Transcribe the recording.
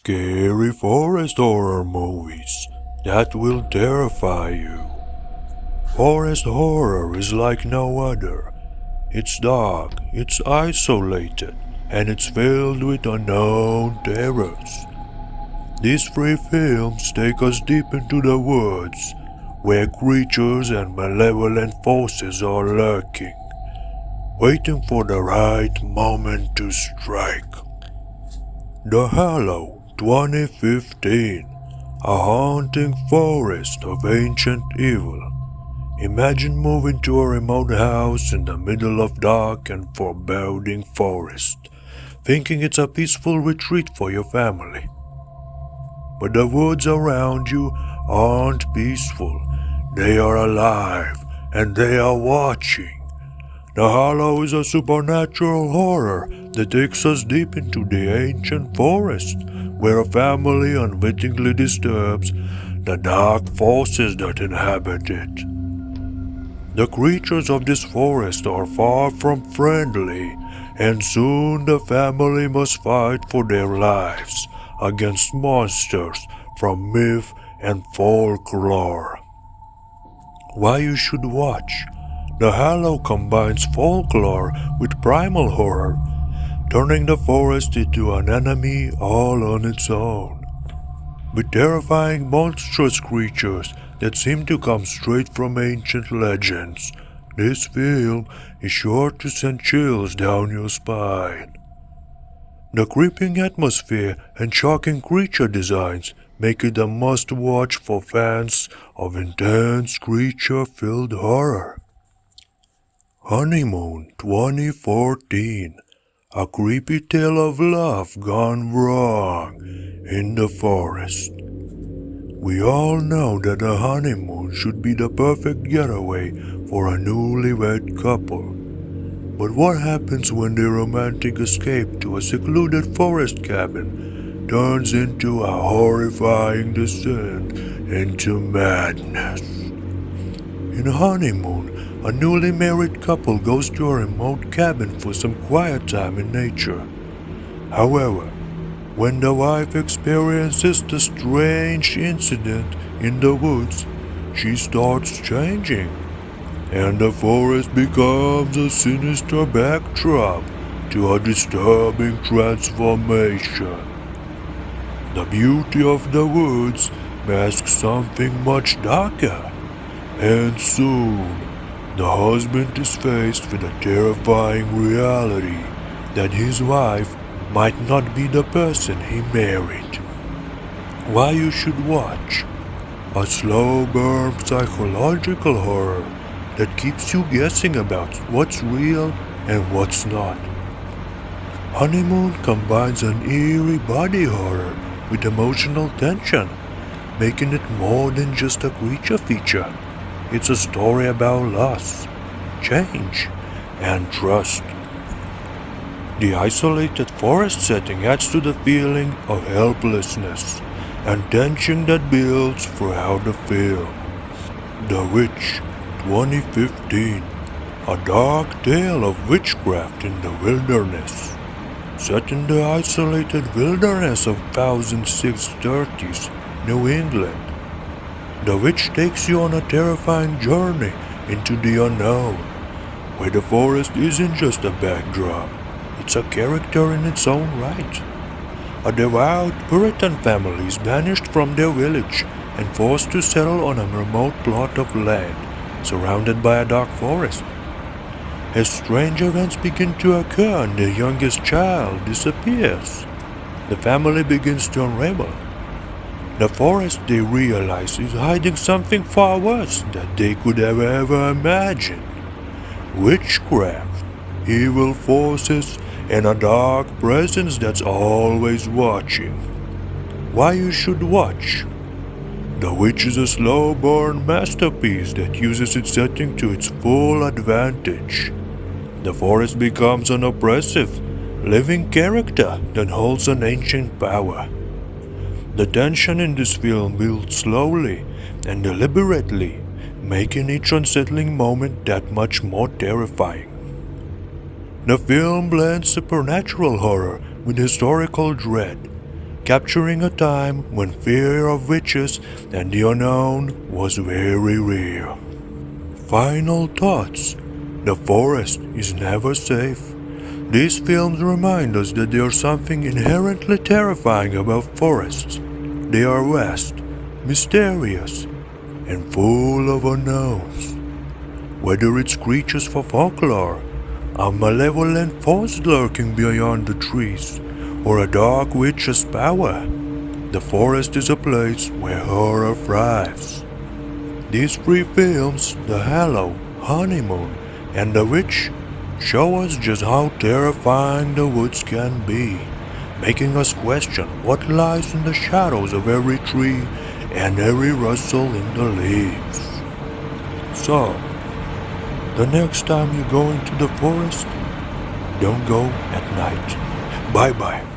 scary forest horror movies that will terrify you. Forest horror is like no other. It's dark, it's isolated, and it's filled with unknown terrors. These three films take us deep into the woods, where creatures and malevolent forces are lurking, waiting for the right moment to strike. The Hallow 2015, a haunting forest of ancient evil. Imagine moving to a remote house in the middle of dark and foreboding forest, thinking it's a peaceful retreat for your family. But the woods around you aren't peaceful. They are alive, and they are watching. The Hallow is a supernatural horror that takes us deep into the ancient forest, where a family unwittingly disturbs the dark forces that inhabit it. The creatures of this forest are far from friendly, and soon the family must fight for their lives against monsters from myth and folklore. Why you should watch? The Hallow combines folklore with primal horror, turning the forest into an enemy all on its own. With terrifying monstrous creatures that seem to come straight from ancient legends, this film is sure to send chills down your spine. The creeping atmosphere and shocking creature designs make it a must-watch for fans of intense creature-filled horror. Honeymoon 2014, a creepy tale of love gone wrong in the forest. We all know that a honeymoon should be the perfect getaway for a newlywed couple. But what happens when their romantic escape to a secluded forest cabin turns into a horrifying descent into madness? In Honeymoon, a newly married couple goes to a remote cabin for some quiet time in nature. However, when the wife experiences the strange incident in the woods, she starts changing, and the forest becomes a sinister backdrop to a disturbing transformation. The beauty of the woods masks something much darker, and soon the husband is faced with a terrifying reality that his wife might not be the person he married. Why you should watch? A slow burn psychological horror that keeps you guessing about what's real and what's not. Honeymoon combines an eerie body horror with emotional tension, making it more than just a creature feature. It's a story about loss, change, and trust. The isolated forest setting adds to the feeling of helplessness and tension that builds throughout the film. The Witch 2015, a dark tale of witchcraft in the wilderness. Set in the isolated wilderness of 1630s New England, The Witch takes you on a terrifying journey into the unknown, where the forest isn't just a backdrop, it's a character in its own right. A devout Puritan family is banished from their village and forced to settle on a remote plot of land surrounded by a dark forest. As strange events begin to occur and their youngest child disappears, the family begins to unravel. The forest, they realize, is hiding something far worse than they could have ever imagined. Witchcraft, evil forces, and a dark presence that's always watching. Why you should watch? The Witch is a slow burn masterpiece that uses its setting to its full advantage. The forest becomes an oppressive, living character that holds an ancient power. The tension in this film builds slowly and deliberately, making each unsettling moment that much more terrifying. The film blends supernatural horror with historical dread, capturing a time when fear of witches and the unknown was very real. Final thoughts. The forest is never safe. These films remind us that there is something inherently terrifying about forests. They are vast, mysterious, and full of unknowns. Whether it's creatures from folklore, a malevolent force lurking beyond the trees, or a dark witch's power, the forest is a place where horror thrives. These three films, The Hallow, Honeymoon, and The Witch, show us just how terrifying the woods can be, making us question what lies in the shadows of every tree and every rustle in the leaves. So, the next time you go into the forest, don't go at night. Bye-bye.